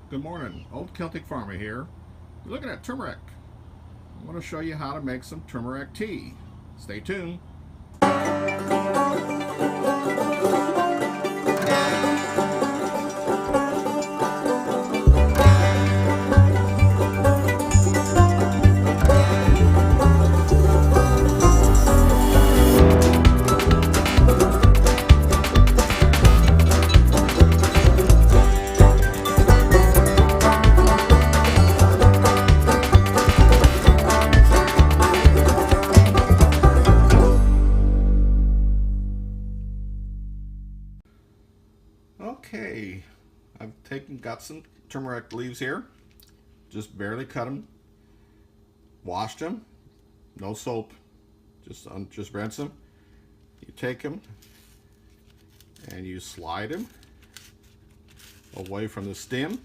Good morning, Old Celtic Farmer here. You're looking at turmeric. I want to show you how to make some turmeric tea. Stay tuned. Okay, got some turmeric leaves here. Just barely cut them, washed them, no soap, just rinse them. You take them and you slide them away from the stem.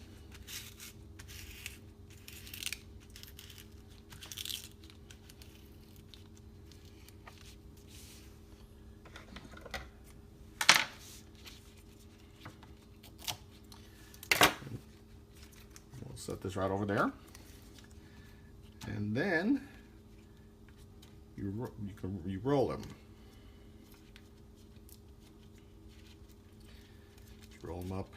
We'll set this right over there, and then you roll them. Roll them up.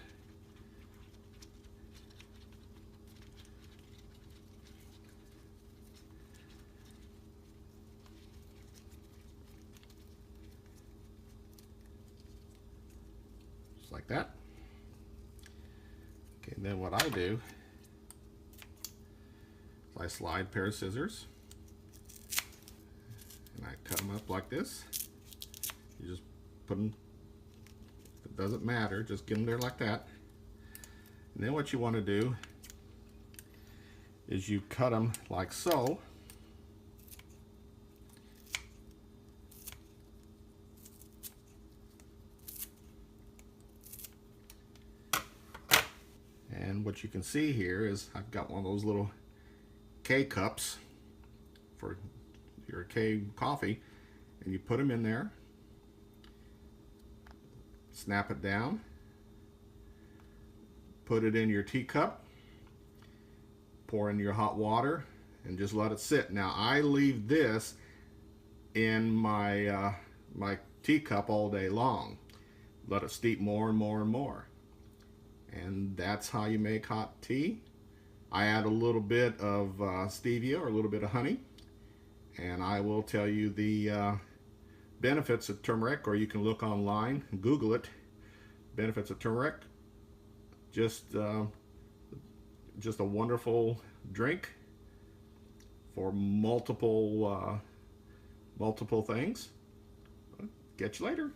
Just like that. Okay, and then what I do is I slide a pair of scissors and I cut them up like this. You just put them, it doesn't matter, just get them there like that. And then what you want to do is you cut them like so. And what you can see here is I've got one of those little K cups for your K coffee, and you put them in there, snap it down, put it in your teacup, pour in your hot water, and just let it sit. Now I leave this in my my teacup all day long. Let it steep more and more and more. And that's how you make hot tea. I add a little bit of stevia or a little bit of honey, and I will tell you the benefits of turmeric, or you can look online and Google it. Benefits of turmeric. Just a wonderful drink for multiple things. Catch you later.